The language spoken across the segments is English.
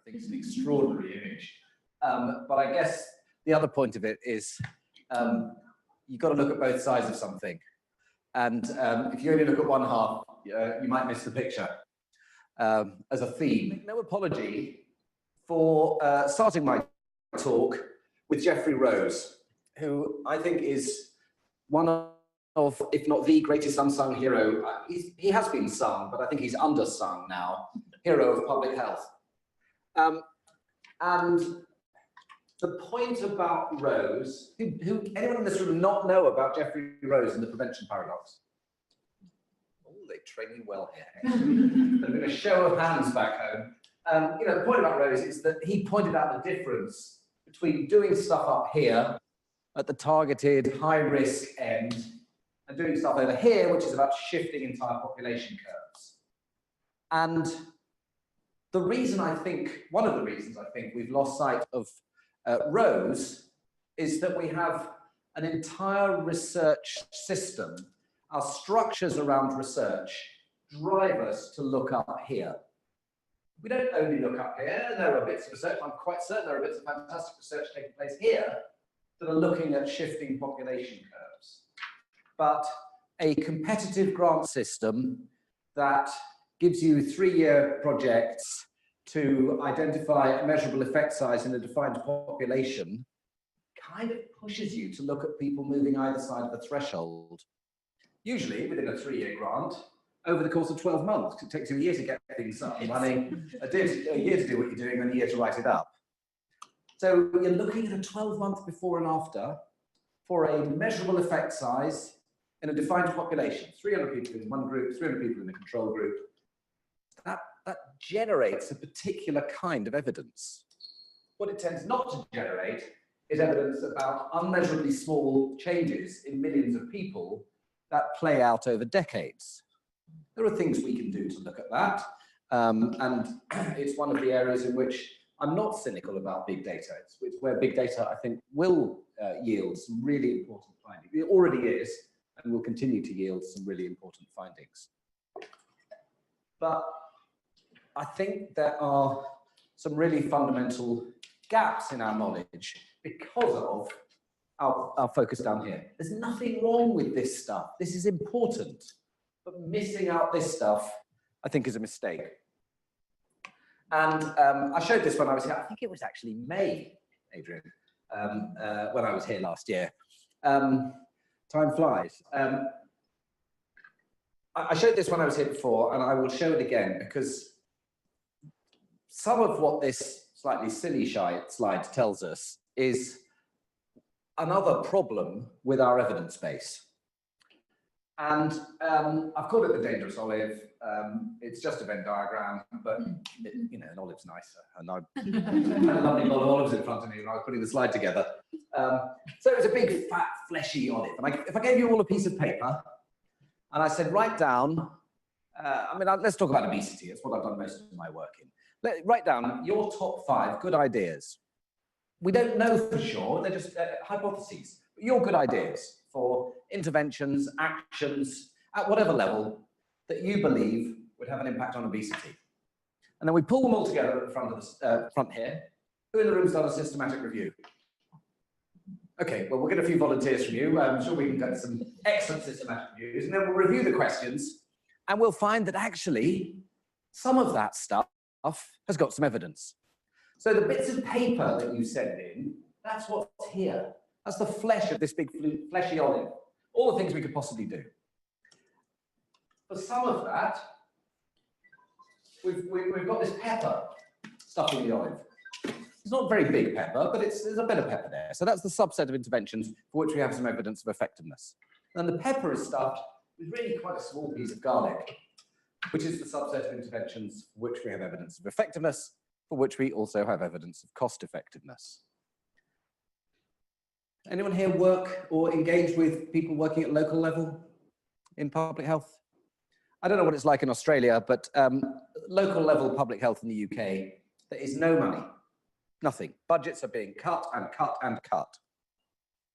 I think it's an extraordinary image. But I guess the other point of it is you've got to look at both sides of something. And if you only look at one half, you might miss the picture as a theme. No apology for starting my talk with Geoffrey Rose, who I think is one of, if not the greatest unsung hero. He has been sung, but I think he's undersung now, hero of public health. And the point about Rose, anyone in this room not know about Geoffrey Rose and the prevention paradox? Oh, they train me well here. There's been a show of hands back home. You know, the point about Rose is that he pointed out the difference between doing stuff up here at the targeted high-risk end and doing stuff over here, which is about shifting entire population curves. And the reason I think, one of the reasons I think we've lost sight of Rose is that we have an entire research system. Our structures around research drive us to look up here. We don't only look up here. There are bits of research, I'm quite certain there are bits of fantastic research taking place here that are looking at shifting population curves. But a competitive grant system that gives you 3-year projects to identify a measurable effect size in a defined population kind of pushes you to look at people moving either side of the threshold. Usually within a 3-year grant, over the course of 12 months. It takes you a year to get things up and running, a year to do what you're doing, and a year to write it up. So you're looking at a 12-month before and after for a measurable effect size in a defined population. 300 people in one group, 300 people in the control group. That generates a particular kind of evidence. What it tends not to generate is evidence about unmeasurably small changes in millions of people that play out over decades. There are things we can do to look at that, and it's one of the areas in which I'm not cynical about big data. It's where big data, I think, will yield some really important findings. It already is, and will continue to yield some really important findings. But I think there are some really fundamental gaps in our knowledge because of our focus down here. There's nothing wrong with this stuff. This is important. But missing out this stuff, I think, is a mistake. And I showed this when I was here. I think it was actually May, Adrian, when I was here last year. Time flies. I showed this when I was here before, and I will show it again because some of what this slightly silly slide tells us is another problem with our evidence base. And I've called it the dangerous olive. It's just a Venn diagram, but you know, an olive's nicer. And I had a lovely bowl of olives in front of me when I was putting the slide together. So it was a big, fat, fleshy olive. And if I gave you all a piece of paper, and I said, write down, let's talk about obesity. It's what I've done most of my work in. Write down your top 5 good ideas. We don't know for sure, they're just hypotheses. But your good ideas for interventions, actions, at whatever level that you believe would have an impact on obesity. And then we pull them all together at the front of the front here. Who in the room's done a systematic review? Okay, well, we'll get a few volunteers from you. I'm sure we can get some excellent systematic reviews, and then we'll review the questions, and we'll find that actually some of that stuff has got some evidence. So the bits of paper that you send in, that's what's here. That's the flesh of this big fleshy olive. All the things we could possibly do. For some of that, we've got this pepper stuff in the olive. It's not very big pepper, but there's a bit of pepper there. So that's the subset of interventions for which we have some evidence of effectiveness. And the pepper is stuffed with really quite a small piece of garlic, which is the subset of interventions for which we have evidence of effectiveness, for which we also have evidence of cost effectiveness. Anyone here work or engage with people working at local level in public health? I don't know what it's like in Australia, but local level public health in the UK, there is no money, nothing. Budgets are being cut and cut and cut.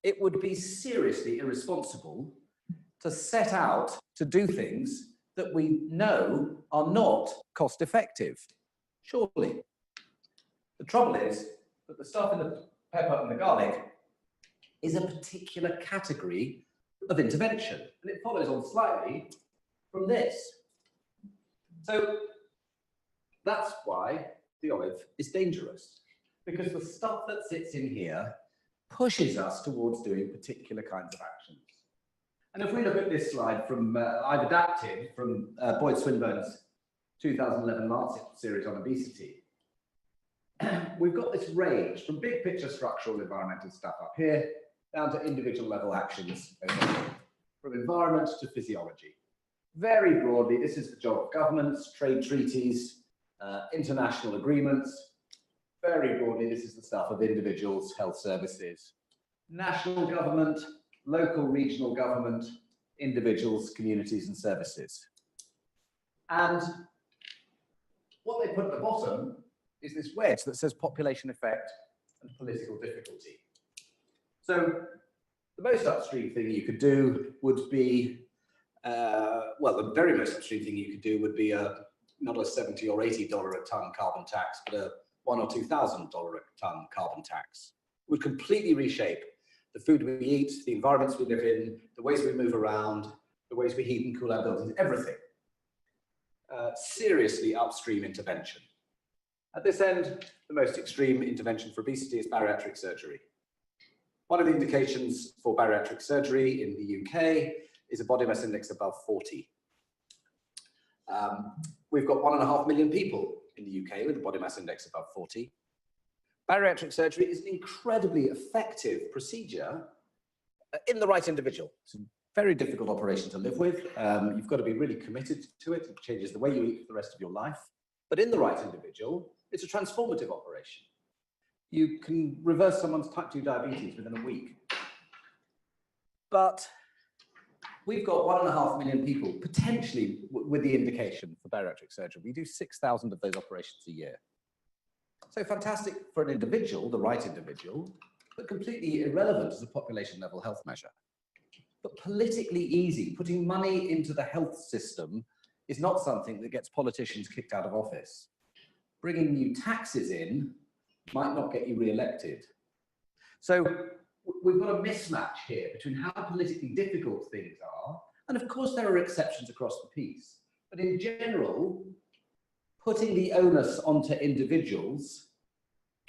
It would be seriously irresponsible to set out to do things that we know are not cost effective, surely. The trouble is that the stuff in the pepper and the garlic is a particular category of intervention, and it follows on slightly from this. So that's why the olive is dangerous, because the stuff that sits in here pushes us towards doing particular kinds of actions. And if we look at this slide from, I've adapted from Boyd Swinburne's 2011 Lancet series on obesity, we've got this range from big picture structural environmental stuff up here, down to individual level actions over here, from environment to physiology. Very broadly, this is the job of governments, trade treaties, international agreements. Very broadly, this is the stuff of individuals, health services, national government, local, regional government, individuals, communities, and services. And what they put at the bottom is this wedge that says population effect and political difficulty. So the most upstream thing you could do would be, well, the very most upstream thing you could do would be not a $70 or $80 a ton carbon tax, but a $1,000 or $2,000 a ton carbon tax. It would completely reshape the food we eat, the environments we live in, the ways we move around, the ways we heat and cool our buildings, everything. Seriously upstream intervention. At this end, the most extreme intervention for obesity is bariatric surgery. One of the indications for bariatric surgery in the UK is a body mass index above 40. We've got 1.5 million people in the UK with a body mass index above 40. Bariatric surgery is an incredibly effective procedure in the right individual. It's a very difficult operation to live with. You've got to be really committed to it. It changes the way you eat for the rest of your life. But in the right individual, it's a transformative operation. You can reverse someone's type 2 diabetes within a week. But we've got 1.5 million people potentially with the indication for bariatric surgery. We do 6,000 of those operations a year. So fantastic for an individual, the right individual, but completely irrelevant as a population level health measure. But politically easy. Putting money into the health system is not something that gets politicians kicked out of office. Bringing new taxes in might not get you re-elected. So we've got a mismatch here between how politically difficult things are, and of course there are exceptions across the piece, but in general, putting the onus onto individuals,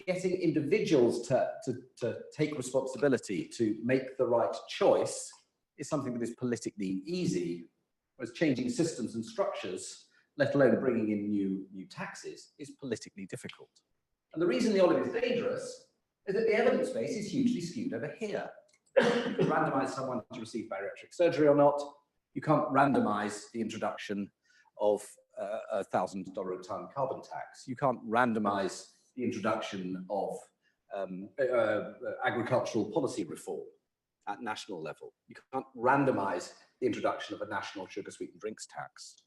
getting individuals to take responsibility to make the right choice is something that is politically easy, whereas changing systems and structures, let alone bringing in new taxes, is politically difficult. And the reason the olive is dangerous is that the evidence base is hugely skewed over here. You can randomize someone to receive bariatric surgery or not. You can't randomize the introduction of a $1,000 a ton carbon tax. You can't randomize the introduction of agricultural policy reform at national level. You can't randomize the introduction of a national sugar-sweetened drinks tax.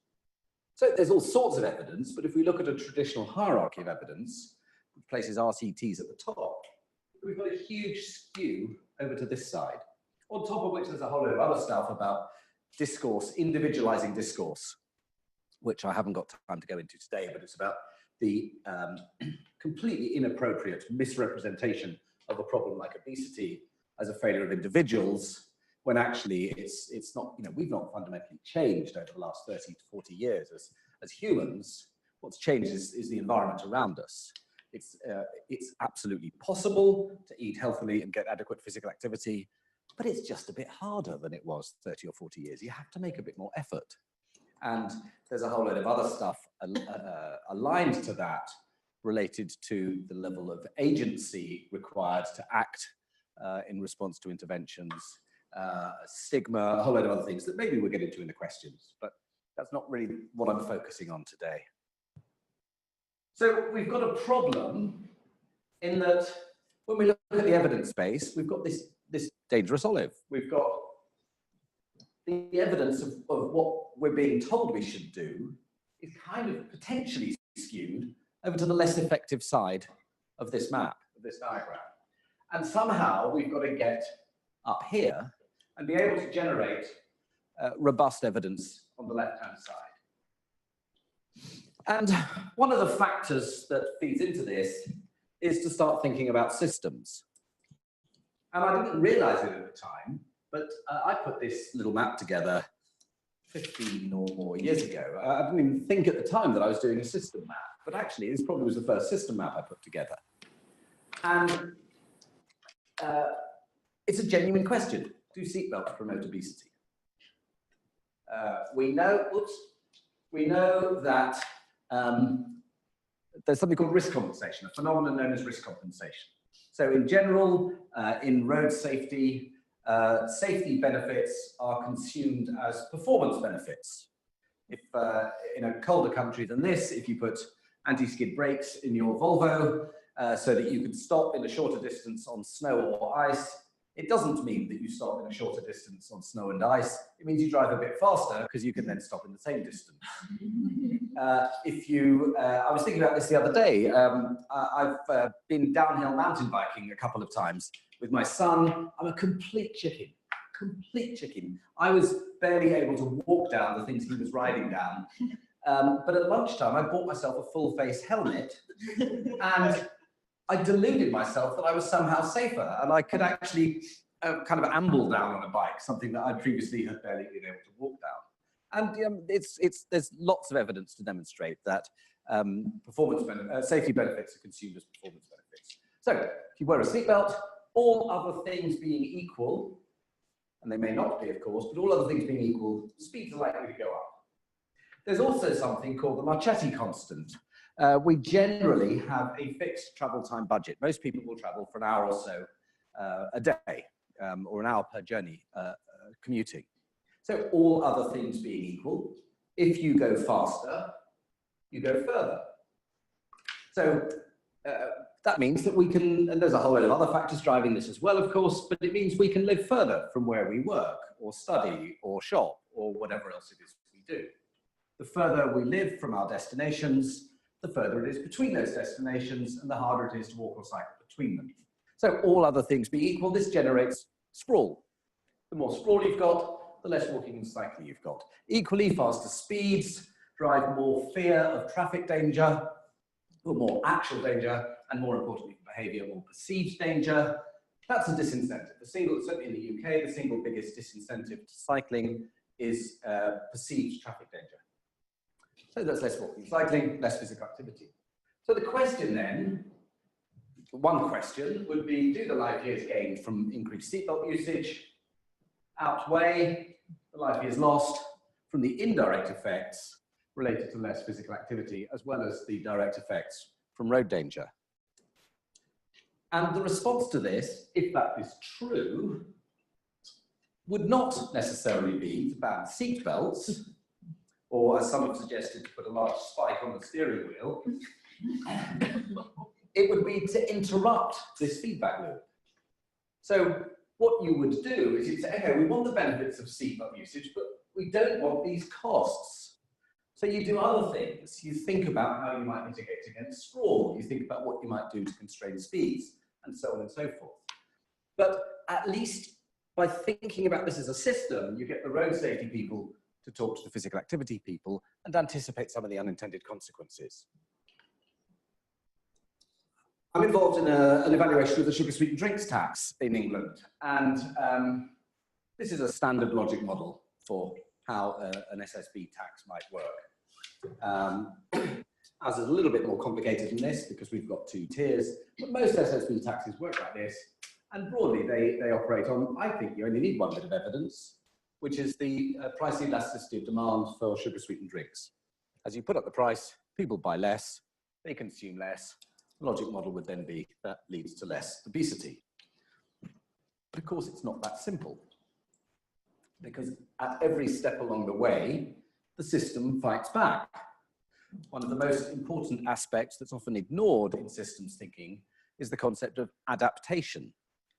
So there's all sorts of evidence, but if we look at a traditional hierarchy of evidence, which places RCTs at the top, we've got a huge skew over to this side, on top of which there's a whole load of other stuff about discourse, individualizing discourse, which I haven't got time to go into today, but it's about the completely inappropriate misrepresentation of a problem like obesity as a failure of individuals, when actually it's not, we've not fundamentally changed over the last 30 to 40 years as humans. What's changed is the environment around us. It's absolutely possible to eat healthily and get adequate physical activity, but it's just a bit harder than it was 30 or 40 years. You have to make a bit more effort. And there's a whole load of other stuff aligned to that, related to the level of agency required to act in response to interventions, stigma, a whole load of other things that maybe we'll get into in the questions, but that's not really what I'm focusing on today. So we've got a problem in that when we look at the evidence base, we've got this dangerous olive. We've got the evidence of what we're being told we should do is kind of potentially skewed over to the less effective side of this map, of this diagram. And somehow we've got to get up here and be able to generate robust evidence on the left-hand side. And one of the factors that feeds into this is to start thinking about systems. And I didn't realize it at the time, but I put this little map together 15 or more years ago. I didn't even think at the time that I was doing a system map, but actually this probably was the first system map I put together. And it's a genuine question. Do seatbelts promote obesity? We know that there's something called risk compensation, a phenomenon known as risk compensation. So in general, in road safety, safety benefits are consumed as performance benefits. If in a colder country than this, if you put anti-skid brakes in your Volvo so that you can stop in a shorter distance on snow or ice, it doesn't mean that you stop in a shorter distance on snow and ice. It means you drive a bit faster because you can then stop in the same distance. I was thinking about this the other day. I've been downhill mountain biking a couple of times with my son. I'm a complete chicken. I was barely able to walk down the things he was riding down. But at lunchtime, I bought myself a full face helmet and I deluded myself that I was somehow safer and I could actually kind of amble down on a bike, something that I previously had barely been able to walk down. And there's lots of evidence to demonstrate that safety benefits are consumed as performance benefits. So if you wear a seatbelt, all other things being equal, and they may not be, of course, but all other things being equal, speeds are likely to go up. There's also something called the Marchetti Constant. We generally have a fixed travel time budget. Most people will travel for an hour or so a day, or an hour per journey commuting. So all other things being equal, if you go faster, you go further. So that means that we can, and there's a whole lot of other factors driving this as well, of course, but it means we can live further from where we work, or study, or shop, or whatever else it is we do. The further we live from our destinations, the further it is between those destinations, and the harder it is to walk or cycle between them. So all other things being equal, this generates sprawl. The more sprawl you've got, the less walking and cycling you've got. Equally, faster speeds drive more fear of traffic danger, or more actual danger, and more importantly for behaviour, more perceived danger. That's a disincentive. Certainly in the UK, the single biggest disincentive to cycling is perceived traffic danger. So that's less walking, cycling, less physical activity. So the question then, one question would be, do the life years gained from increased seatbelt usage outweigh the life years lost from the indirect effects related to less physical activity, as well as the direct effects from road danger? And the response to this, if that is true, would not necessarily be to ban seatbelts, or as some have suggested, to put a large spike on the steering wheel. It would be to interrupt this feedback loop. So what you would do is you'd say, okay, we want the benefits of seatbelt usage, but we don't want these costs. So you do other things. You think about how you might mitigate against sprawl. You think about what you might do to constrain speeds, and so on and so forth. But at least by thinking about this as a system, you get the road safety people to talk to the physical activity people and anticipate some of the unintended consequences. I'm involved in an evaluation of the sugar sweetened drinks tax in England, and this is a standard logic model for how an SSB tax might work. Ours is a little bit more complicated than this because we've got two tiers, but most SSB taxes work like this, and broadly they operate on, I think you only need one bit of evidence, which is the price elasticity of demand for sugar sweetened drinks. As you put up the price, people buy less, they consume less. The logic model would then be that leads to less obesity. But of course, it's not that simple, because at every step along the way, the system fights back. One of the most important aspects that's often ignored in systems thinking is the concept of adaptation.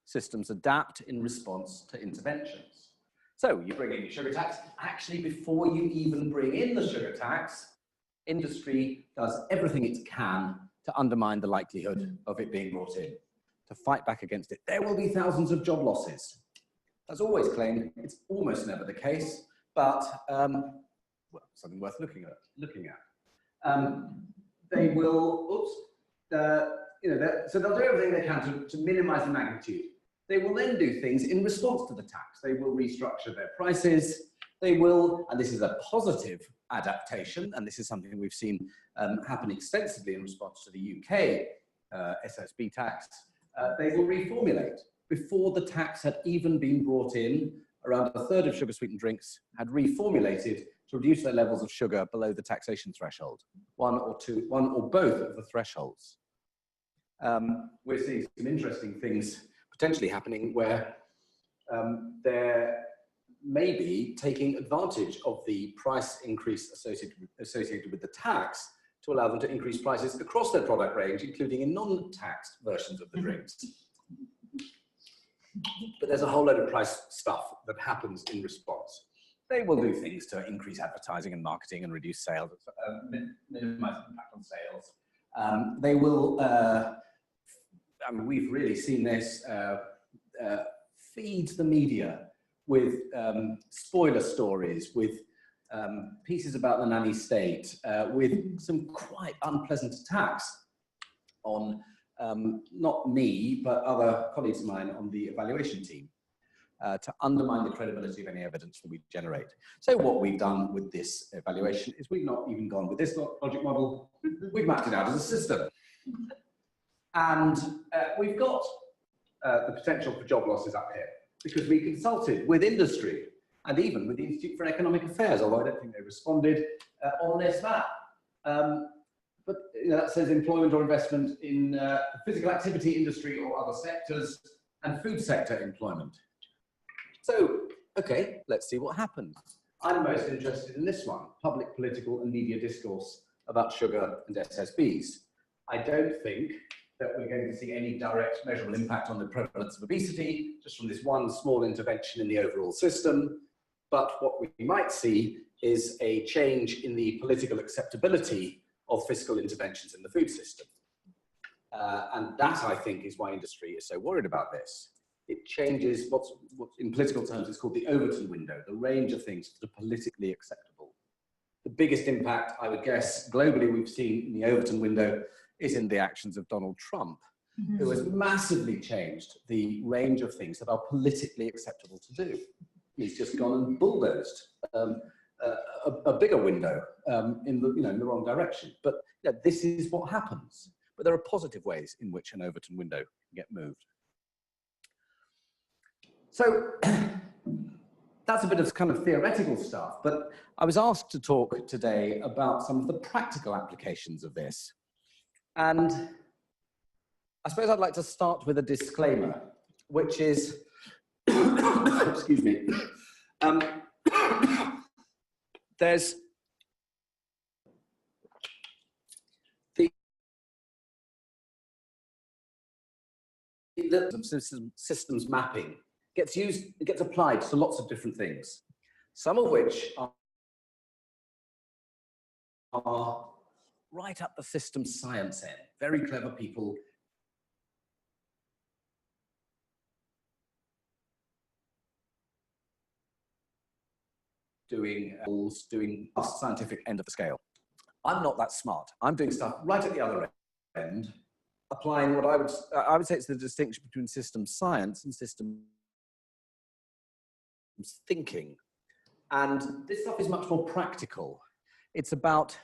Systems adapt in response to interventions. So you bring in your sugar tax. Actually, before you even bring in the sugar tax, industry does everything it can to undermine the likelihood of it being brought in, to fight back against it. There will be thousands of job losses. That's always claimed. It's almost never the case, but well, something worth looking at. They will, so they'll do everything they can to minimize the magnitude. They will then do things in response to the tax. They will restructure their prices. They will, and this is a positive adaptation, and this is something we've seen happen extensively in response to the UK SSB tax, they will reformulate. Before the tax had even been brought in, around a third of sugar-sweetened drinks had reformulated to reduce their levels of sugar below the taxation threshold, one or both of the thresholds. We're seeing some interesting things potentially happening where they're maybe taking advantage of the price increase associated with the tax to allow them to increase prices across their product range, including in non-taxed versions of the drinks. But there's a whole load of price stuff that happens in response. They will do things to increase advertising and marketing and reduce sales, minimize the impact on sales. They will, I mean, we've really seen this, feed the media with spoiler stories, with pieces about the nanny state, with some quite unpleasant attacks on not me, but other colleagues of mine on the evaluation team to undermine the credibility of any evidence that we generate. So what we've done with this evaluation is we've not even gone with this logic model, we've mapped it out as a system. And we've got the potential for job losses up here because we consulted with industry and even with the Institute for Economic Affairs, although I don't think they responded on this map. But that says employment or investment in physical activity industry or other sectors and food sector employment. So, okay, let's see what happens. I'm most interested in this one, public, political and media discourse about sugar and SSBs. I don't think that we're going to see any direct measurable impact on the prevalence of obesity, just from this one small intervention in the overall system. But what we might see is a change in the political acceptability of fiscal interventions in the food system. And that, I think, is why industry is so worried about this. It changes what's in political terms is called the Overton window, the range of things that are politically acceptable. The biggest impact, I would guess, globally we've seen in the Overton window is in the actions of Donald Trump, who has massively changed the range of things that are politically acceptable to do. He's just gone and bulldozed a bigger window in the wrong direction. But yeah, this is what happens. But there are positive ways in which an Overton window can get moved. So that's a bit of kind of theoretical stuff, but I was asked to talk today about some of the practical applications of this. And I suppose I'd like to start with a disclaimer, which is, excuse me, there's the systems mapping gets used, it gets applied to lots of different things, some of which are right up the system science end, very clever people doing a scientific end of the scale. I'm not that smart. I'm doing stuff right at the other end, applying what I would say it's the distinction between systems science and systems thinking. And this stuff is much more practical. It's about,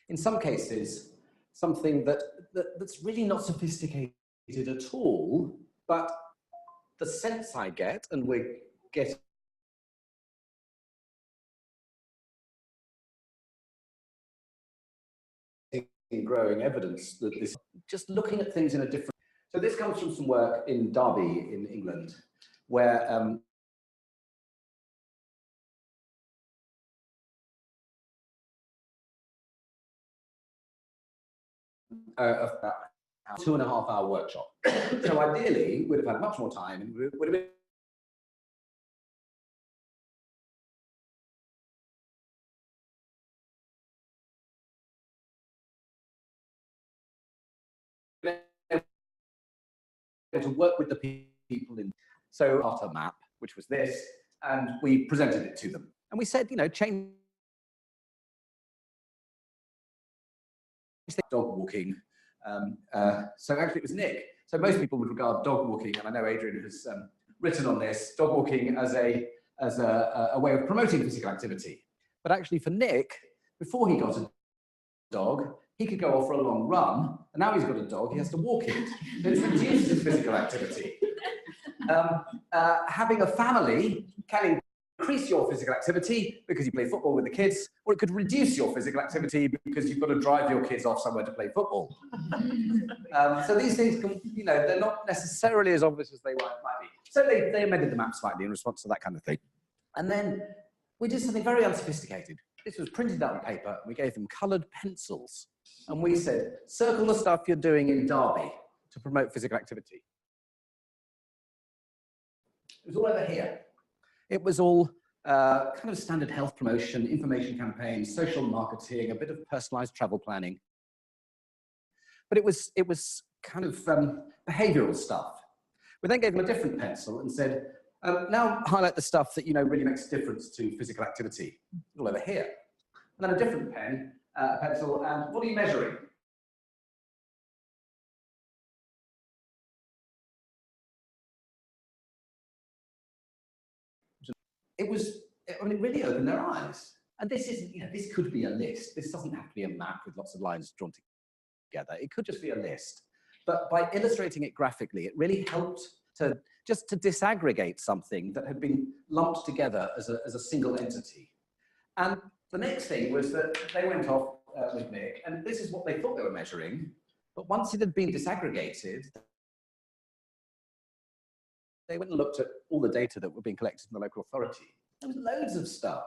in some cases, something that's really not sophisticated at all, but the sense I get, and we're getting growing evidence that this, just looking at things in a different, so this comes from some work in Derby in England, where a 2.5-hour workshop. So ideally, we'd have had much more time and we would have been able to work with the people in. So after a map, which was this, and we presented it to them. And we said, change dog walking So actually it was Nick. So most people would regard dog walking, and I know Adrian has written on this, dog walking as a way of promoting physical activity. But actually for Nick, before he got a dog, he could go off for a long run, and now he's got a dog, he has to walk it. So it's reduced his physical activity. Having a family can increase your physical activity because you play football with the kids, or it could reduce your physical activity because you've got to drive your kids off somewhere to play football. So these things can, you know, they're not necessarily as obvious as they might be. So they amended the map slightly in response to that kind of thing. And then we did something very unsophisticated. This was printed out on paper, and we gave them coloured pencils. And we said, circle the stuff you're doing in Derby to promote physical activity. It was all over here. It was all kind of standard health promotion, information campaigns, social marketing, a bit of personalised travel planning. But it was kind of behavioural stuff. We then gave them a different pencil and said, now highlight the stuff that you know really makes a difference to physical activity. All over here. And then a different pencil, and what are you measuring? I mean, it really opened their eyes. And this isn't, you know, this could be a list. This doesn't have to be a map with lots of lines drawn together. It could just be a list. But by illustrating it graphically, it really helped to just to disaggregate something that had been lumped together as a single entity. And the next thing was that they went off with Nick, and this is what they thought they were measuring. But once it had been disaggregated, they went and looked at all the data that were being collected from the local authority. There was loads of stuff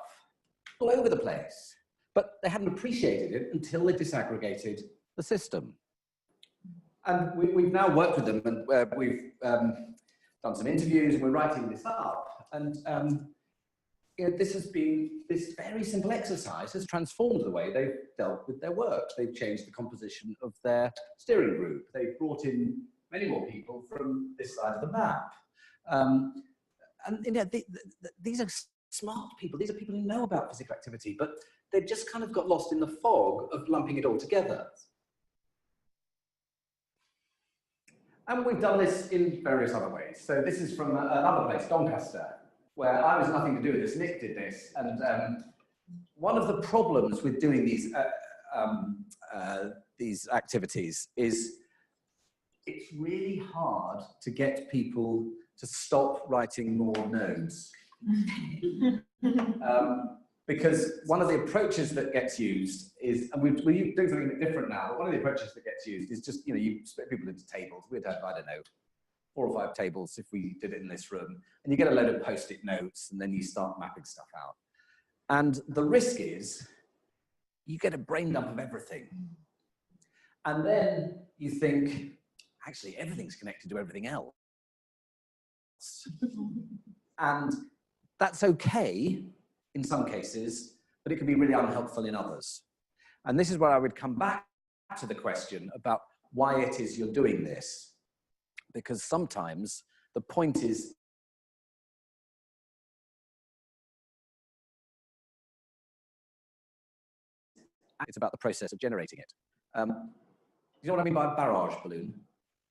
all over the place, but they hadn't appreciated it until they disaggregated the system. And we've now worked with them, and we've done some interviews, and we're writing this up. And you know, this very simple exercise has transformed the way they've dealt with their work. They've changed the composition of their steering group. They've brought in many more people from this side of the map. And you know, these are smart people. These are people who know about physical activity, but they've just kind of got lost in the fog of lumping it all together. And we've done this in various other ways. So this is from another place, Doncaster, where I was nothing to do with this. Nick did this. And one of the problems with doing these activities is it's really hard to get people to stop writing more notes. Because one of the approaches that gets used is, and we're doing something a bit different now, but one of the approaches that gets used is just, you know, you split people into tables. We'd have, I don't know, 4 or 5 tables if we did it in this room, and you get a load of post-it notes, and then you start mapping stuff out. And the risk is you get a brain dump of everything. And then you think, actually, everything's connected to everything else. And that's okay in some cases, but it can be really unhelpful in others. And this is where I would come back to the question about why it is you're doing this. Because sometimes the point is it's about the process of generating it. You know what I mean by a barrage balloon?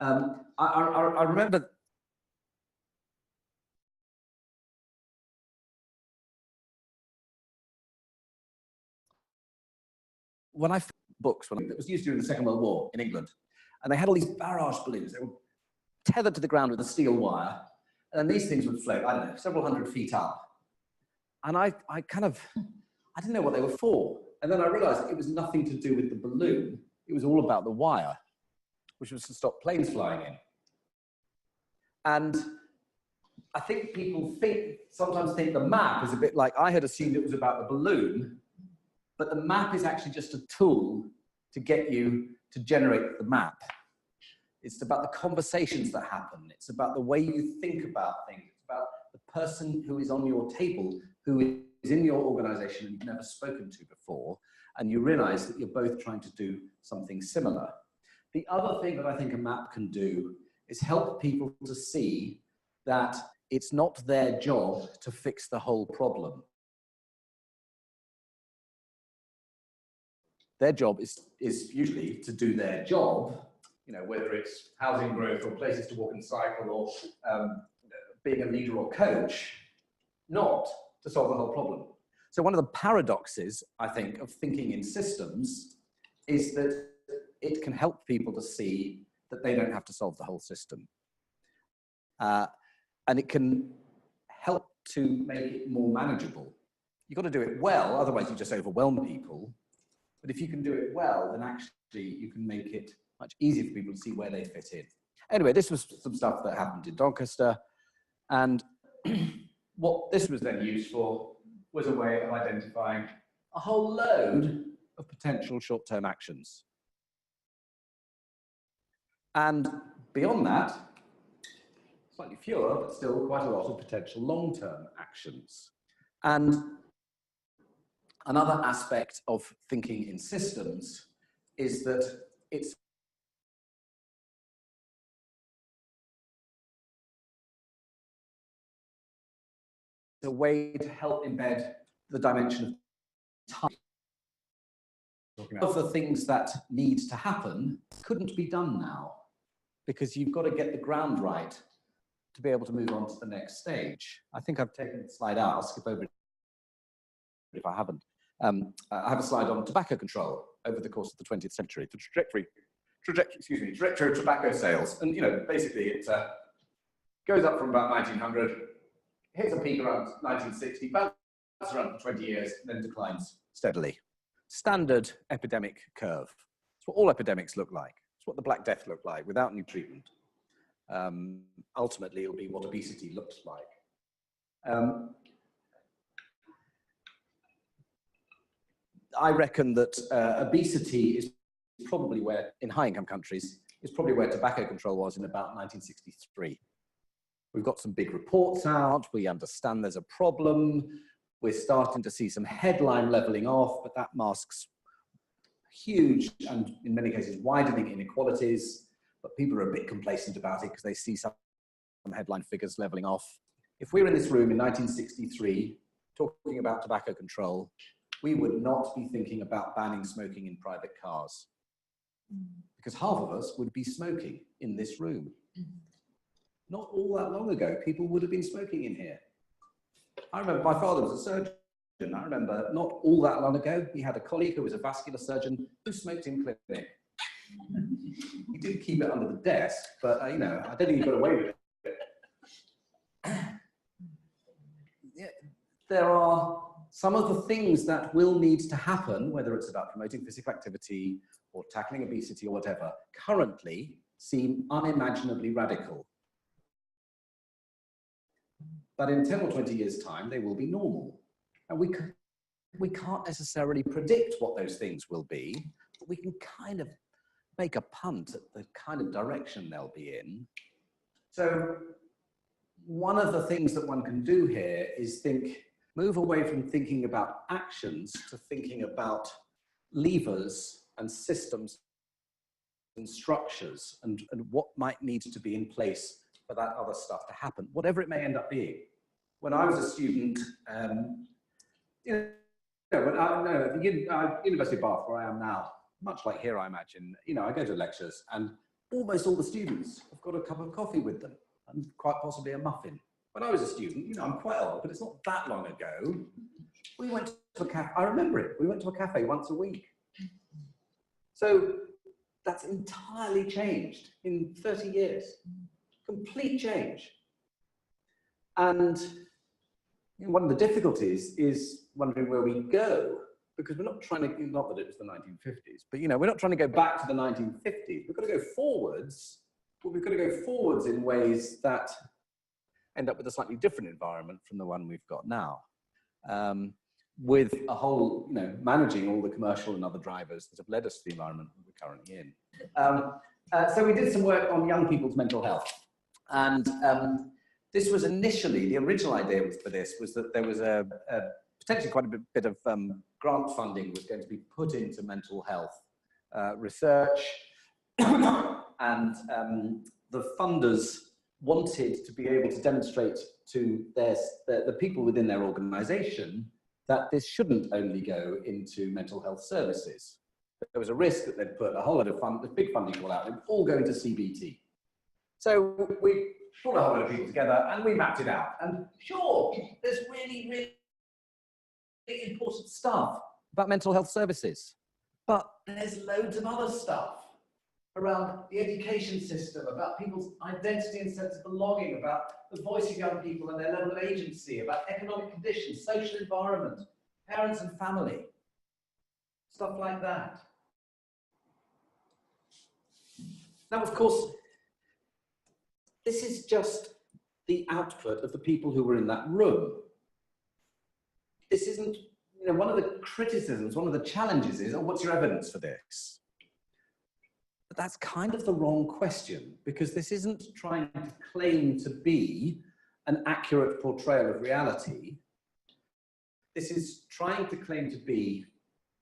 I remember when I found books, it was used during the Second World War in England, and they had all these barrage balloons. They were tethered to the ground with a steel wire, and then these things would float, I don't know, several hundred feet up. And I didn't know what they were for. And then I realized it was nothing to do with the balloon. It was all about the wire, which was to stop planes flying in. And I think people sometimes think the map is a bit like, I had assumed it was about the balloon, but the map is actually just a tool to get you to generate the map. It's about the conversations that happen. It's about the way you think about things. It's about the person who is on your table, who is in your organization and you've never spoken to before, and you realize that you're both trying to do something similar. The other thing that I think a map can do is help people to see that it's not their job to fix the whole problem. Their job is usually to do their job, you know, whether it's housing growth or places to walk and cycle or being a leader or coach, not to solve the whole problem. So one of the paradoxes, I think, of thinking in systems is that it can help people to see that they don't have to solve the whole system. And it can help to make it more manageable. You've got to do it well, otherwise you just overwhelm people. But if you can do it well, then actually you can make it much easier for people to see where they fit in. Anyway, this was some stuff that happened in Doncaster. And what this was then used for was a way of identifying a whole load of potential short-term actions. And beyond that, slightly fewer, but still quite a lot of potential long-term actions. And another aspect of thinking in systems is that it's a way to help embed the dimension of time. Of the things that need to happen couldn't be done now, because you've got to get the ground right to be able to move on to the next stage. I think I've taken the slide out. I'll skip over it if I haven't. I have a slide on tobacco control over the course of the 20th century, the trajectory of tobacco sales. And, you know, basically it goes up from about 1900, hits a peak around 1960, bounces around for 20 years, then declines steadily. Standard epidemic curve. It's what all epidemics look like. It's what the Black Death looked like without new treatment. Ultimately, it'll be what obesity looks like. I reckon that obesity is probably where, in high-income countries, is probably where tobacco control was in about 1963. We've got some big reports out. We understand there's a problem. We're starting to see some headline leveling off, but that masks huge and, in many cases, widening inequalities. But people are a bit complacent about it because they see some headline figures leveling off. If we were in this room in 1963 talking about tobacco control, we would not be thinking about banning smoking in private cars, because half of us would be smoking in this room. Not all that long ago, people would have been smoking in here. I remember my father was a surgeon. I remember not all that long ago, he had a colleague who was a vascular surgeon who smoked in clinic. He did keep it under the desk, but you know, I don't think he got away with it. Yeah, there are some of the things that will need to happen, whether it's about promoting physical activity or tackling obesity or whatever, currently seem unimaginably radical. But in 10 or 20 years' time, they will be normal. And we can't necessarily predict what those things will be, but we can kind of make a punt at the kind of direction they'll be in. So one of the things that one can do here is move away from thinking about actions to thinking about levers and systems and structures and what might need to be in place for that other stuff to happen, whatever it may end up being. When I was a student, you know, at the University of Bath, where I am now, much like here, I imagine, you know, I go to lectures and almost all the students have got a cup of coffee with them and quite possibly a muffin. When I was a student, you know, I'm quite old, but it's not that long ago, we went to a cafe. I remember it. We went to a cafe once a week. So that's entirely changed in 30 years. Complete change. And one of the difficulties is wondering where we go, because we're not trying to, not that it was the 1950s, but you know, we're not trying to go back to the 1950s. We've got to go forwards, but we've got to go forwards in ways that end up with a slightly different environment from the one we've got now, with a whole, you know, managing all the commercial and other drivers that have led us to the environment we're currently in. So we did some work on young people's mental health. And this was initially, the original idea for this was that there was potentially quite a bit of grant funding was going to be put into mental health research. And the funders wanted to be able to demonstrate to the people within their organization that this shouldn't only go into mental health services. there was a risk that they'd put a whole lot of this big funding call out, it would all go into CBT. So we brought a whole lot of people together and we mapped it out. And sure, there's really, really important stuff about mental health services, but there's loads of other stuff around the education system, about people's identity and sense of belonging, about the voice of young people and their level of agency, about economic conditions, social environment, parents and family, stuff like that. Now, of course, this is just the output of the people who were in that room. This isn't, you know, one of the criticisms, one of the challenges is, oh, what's your evidence for this? But that's kind of the wrong question, because this isn't trying to claim to be an accurate portrayal of reality. This is trying to claim to be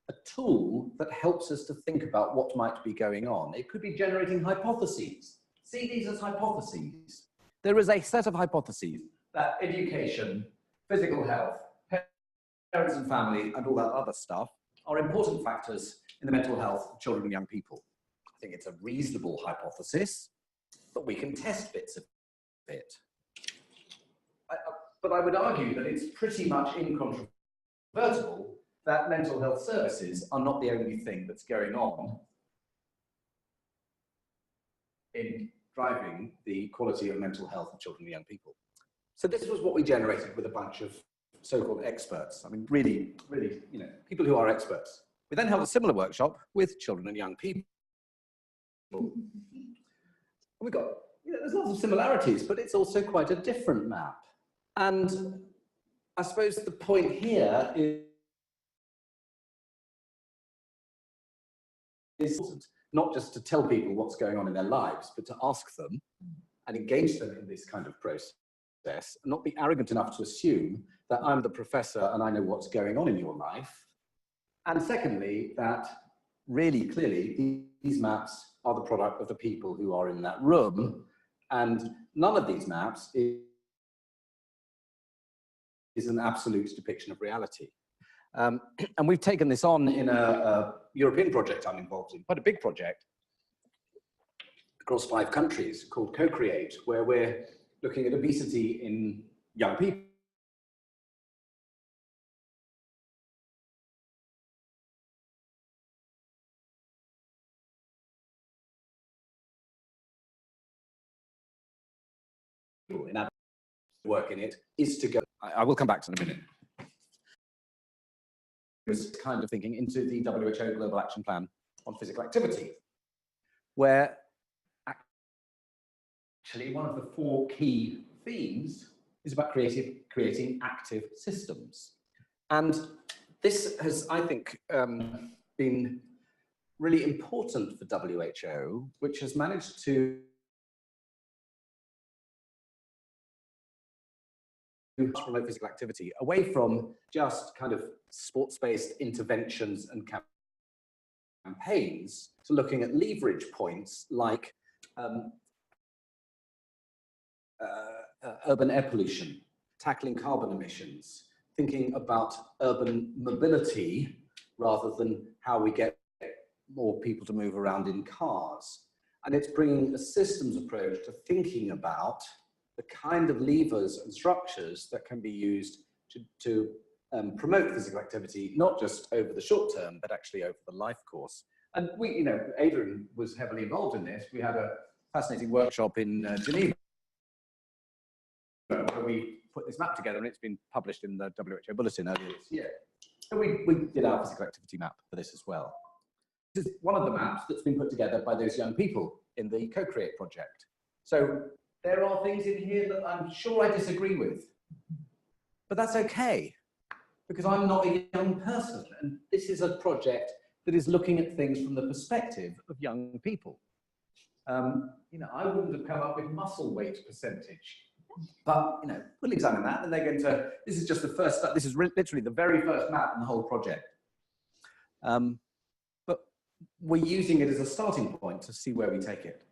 a tool that helps us to think about what might be going on. It could be generating hypotheses. See these as hypotheses. There is a set of hypotheses that education, physical health, parents and family, and all that other stuff are important factors in the mental health of children and young people. I think it's a reasonable hypothesis, but we can test bits of it. But I would argue that it's pretty much incontrovertible that mental health services are not the only thing that's going on in driving the quality of mental health of children and young people. So this was what we generated with a bunch of so-called experts. I mean, really, you know, people who are experts. We then held a similar workshop with children and young people. And we got, you know, there's lots of similarities, but it's also quite a different map. And I suppose the point here is not just to tell people what's going on in their lives, but to ask them and engage them in this kind of process, and not be arrogant enough to assume that I'm the professor and I know what's going on in your life. And secondly, that really clearly these maps are the product of the people who are in that room, and none of these maps is an absolute depiction of reality. And we've taken this on in a European project I'm involved in, quite a big project, across 5 countries called Co-Create, where we're looking at obesity in young people. In our work in it is to go, I will come back to in a minute. Was kind of thinking into the WHO Global Action Plan on Physical Activity, where actually one of the 4 key themes is about creating active systems. And this has, I think, been really important for WHO, which has managed to promote physical activity away from just kind of sports-based interventions and campaigns to looking at leverage points like urban air pollution, tackling carbon emissions, thinking about urban mobility rather than how we get more people to move around in cars. And it's bringing a systems approach to thinking about the kind of levers and structures that can be used to promote physical activity, not just over the short term, but actually over the life course. And we, you know, Adrian was heavily involved in this. We had a fascinating workshop in Geneva where we put this map together, and it's been published in the WHO Bulletin earlier this year. So we did our physical activity map for this as well. This is one of the maps that's been put together by those young people in the Co-Create project. So there are things in here that I'm sure I disagree with, but that's okay, because I'm not a young person, and this is a project that is looking at things from the perspective of young people. You know, I wouldn't have come up with muscle weight percentage, but, you know, we'll examine that, and they're going to, this is just the first, this is literally the very first map in the whole project. But we're using it as a starting point to see where we take it.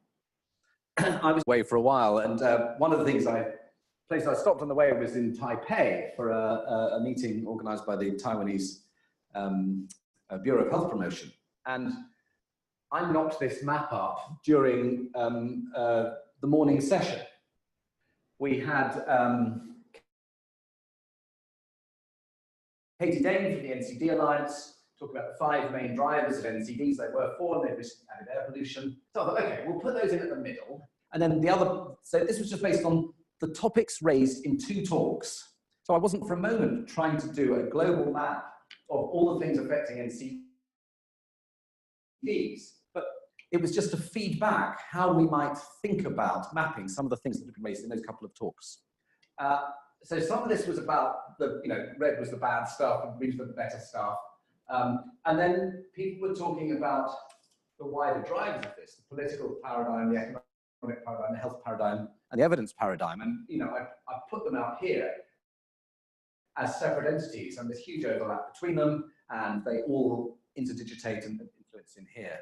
I was away for a while, and one of the place I stopped on the way was in Taipei for a meeting organized by the Taiwanese Bureau of Health Promotion. And I knocked this map up during the morning session. We had Katie Dane from the NCD Alliance talking about the 5 main drivers of NCDs. There were 4, and they've added air pollution. So I thought, okay, we'll put those in at the middle. And then the other, so this was just based on the topics raised in 2 talks. So I wasn't for a moment trying to do a global map of all the things affecting NCDs, but it was just to feed back how we might think about mapping some of the things that have been raised in those couple of talks. So some of this was about the, red was the bad stuff and green was the better stuff. And then people were talking about the wider drivers of this, the political paradigm, the economic paradigm, the health paradigm, and the evidence paradigm. And I put them out here as separate entities, and there's huge overlap between them, and they all interdigitate and influence in here.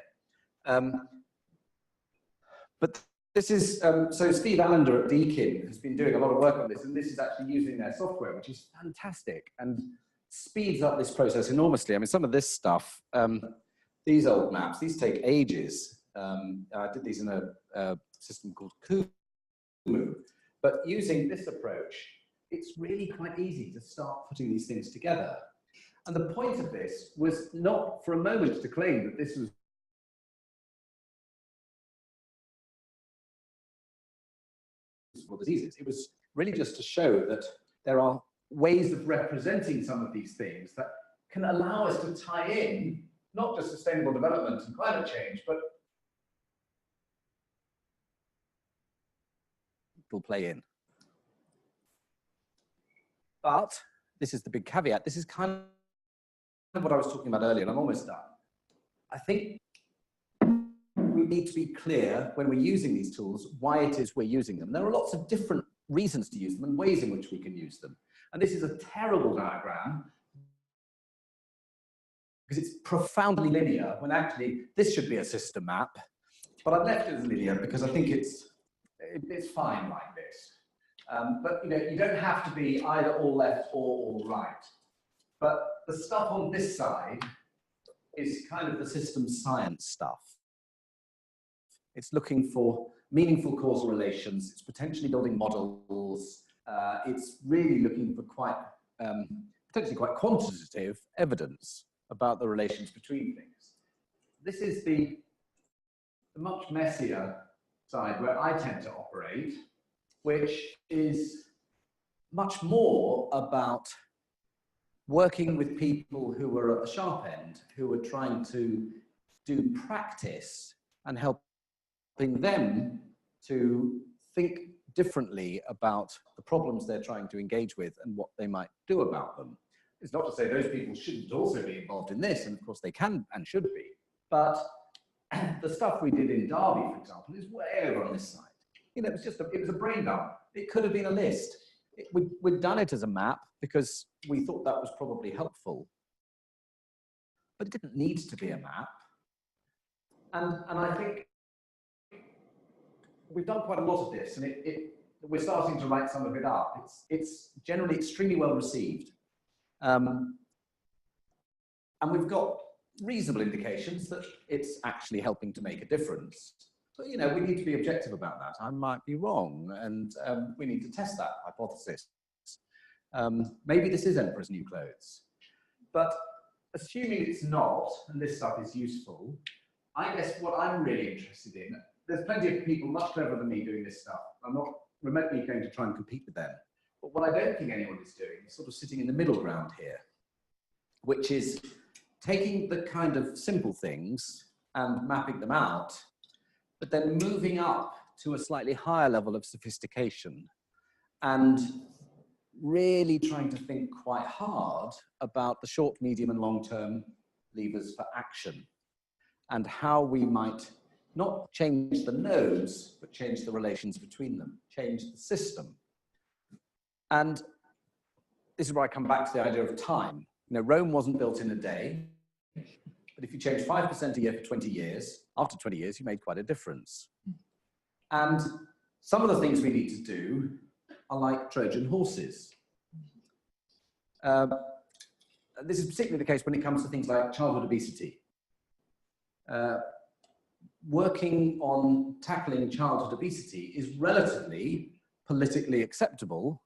But this is, so Steve Allender at Deakin has been doing a lot of work on this, and this is actually using their software, which is fantastic and speeds up this process enormously. I mean, some of this stuff, these old maps, these take ages. I did these in a system called Kumu, but using this approach, it's really quite easy to start putting these things together. And the point of this was not for a moment to claim that this was diseases. It was really just to show that there are ways of representing some of these things that can allow us to tie in not just sustainable development and climate change, but will play in. But this is the big caveat. This is kind of what I was talking about earlier, and I'm almost done. I think we need to be clear when we're using these tools why it is we're using them. There are lots of different reasons to use them and ways in which we can use them. And this is a terrible diagram because it's profoundly linear when actually this should be a system map. But I've left it as linear because I think it's fine like this. But you don't have to be either all left or all right. But the stuff on this side is kind of the system science stuff. It's looking for meaningful causal relations. It's potentially building models. It's really looking for quite, potentially quite quantitative evidence about the relations between things. This is the much messier side where I tend to operate, which is much more about working with people who are at the sharp end, who are trying to do practice and helping them to think differently about the problems they're trying to engage with and what they might do about them. It's not to say those people shouldn't also be involved in this, and of course they can and should be, but the stuff we did in Derby, for example, is way over on this side. It was a brain dump. It could have been a list. We'd done it as a map because we thought that was probably helpful, but it didn't need to be a map. And I think we've done quite a lot of this, and we're starting to write some of it up. It's generally extremely well received. And we've got reasonable indications that it's actually helping to make a difference. But we need to be objective about that. I might be wrong, and we need to test that hypothesis. Maybe this is Emperor's New Clothes. But assuming it's not, and this stuff is useful, I guess what I'm really interested in, there's plenty of people much cleverer than me doing this stuff. I'm not remotely going to try and compete with them. But what I don't think anyone is doing is sort of sitting in the middle ground here, which is taking the kind of simple things and mapping them out, but then moving up to a slightly higher level of sophistication and really trying to think quite hard about the short, medium, and long-term levers for action and how we might not change the nodes, but change the relations between them, change the system. And this is where I come back to the idea of time. Rome wasn't built in a day, but if you change 5% a year for 20 years, after 20 years, you made quite a difference. And some of the things we need to do are like Trojan horses. This is particularly the case when it comes to things like childhood obesity. working on tackling childhood obesity is relatively politically acceptable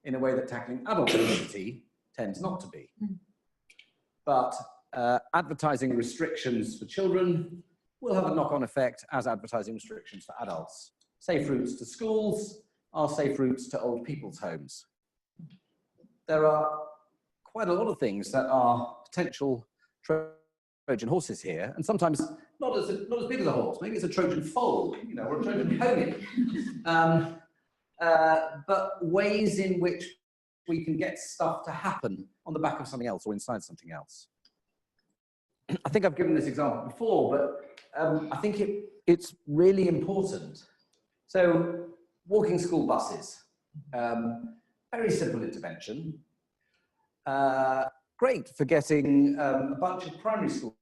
in a way that tackling adult obesity tends not to be. But advertising restrictions for children will have a knock-on effect as advertising restrictions for adults. Safe routes to schools are safe routes to old people's homes. There are quite a lot of things that are potential Trojan horses here, and sometimes not as big as a horse. Maybe it's a Trojan foal, you know, or a Trojan pony. But ways in which we can get stuff to happen on the back of something else or inside something else. I think I've given this example before, but I think it's really important. So, walking school buses, very simple intervention. Great for getting a bunch of primary school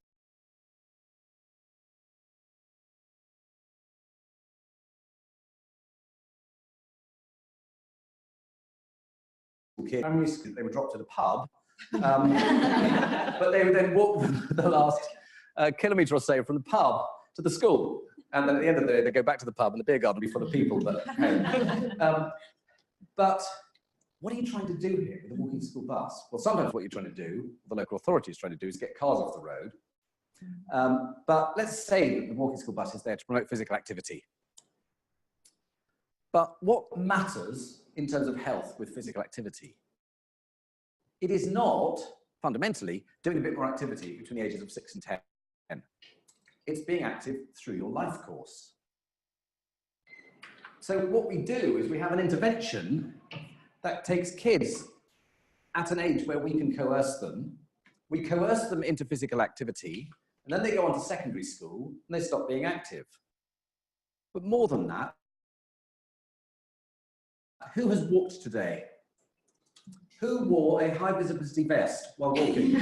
kids. Primary school, they were dropped at a pub, but they would then walk the last kilometre or so from the pub to the school. And then at the end of the day, they go back to the pub and the beer garden will be full of people. But what are you trying to do here with a walking school bus? Well, sometimes what you're trying to do, the local authority is trying to do, is get cars off the road. But let's say that the walking school bus is there to promote physical activity. But what matters in terms of health with physical activity? It is not, fundamentally, doing a bit more activity between the ages of 6 and 10. It's being active through your life course. So what we do is we have an intervention that takes kids at an age where we can coerce them. We coerce them into physical activity, and then they go on to secondary school, and they stop being active. But more than that, who has walked today? Who wore a high visibility vest while walking?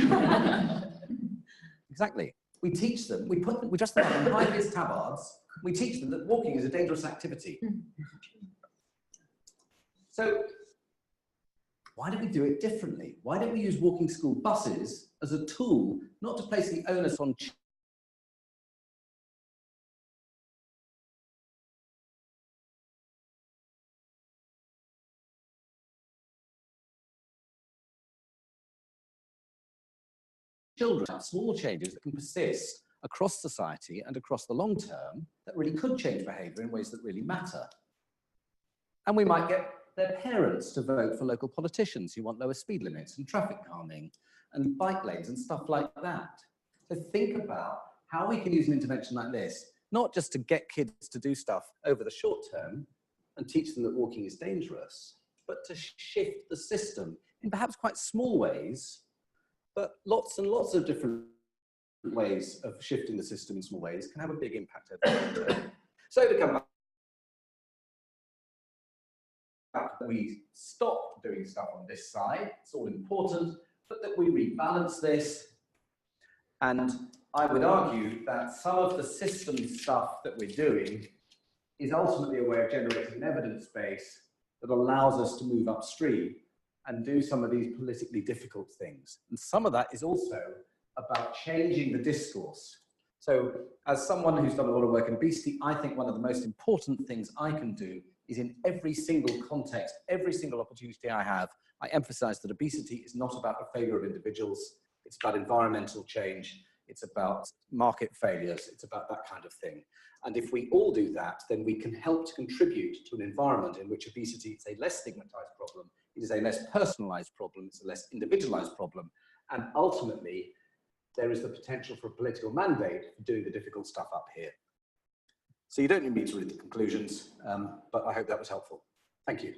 Exactly. We teach them, we dress them up in high-vis tabards, we teach them that walking is a dangerous activity. So, why do we do it differently? Why don't we use walking school buses as a tool, not to place the onus on children, small changes that can persist across society and across the long term that really could change behaviour in ways that really matter. And we might get their parents to vote for local politicians who want lower speed limits and traffic calming and bike lanes and stuff like that. So think about how we can use an intervention like this, not just to get kids to do stuff over the short term and teach them that walking is dangerous, but to shift the system in perhaps quite small ways, but lots and lots of different ways of shifting the system in small ways can have a big impact over the long term. So to come back, we stop doing stuff on this side, it's all important, but that we rebalance this. And I would argue that some of the system stuff that we're doing is ultimately a way of generating an evidence base that allows us to move upstream and do some of these politically difficult things. And some of that is also about changing the discourse. So as someone who's done a lot of work in obesity, I think one of the most important things I can do is in every single context, every single opportunity I have, I emphasize that obesity is not about the failure of individuals, it's about environmental change, it's about market failures, it's about that kind of thing. And if we all do that, then we can help to contribute to an environment in which obesity is a less stigmatized problem, it is a less personalized problem, it's a less individualized problem, and ultimately, there is the potential for a political mandate for doing the difficult stuff up here. So you don't need me to read the conclusions, but I hope that was helpful. Thank you.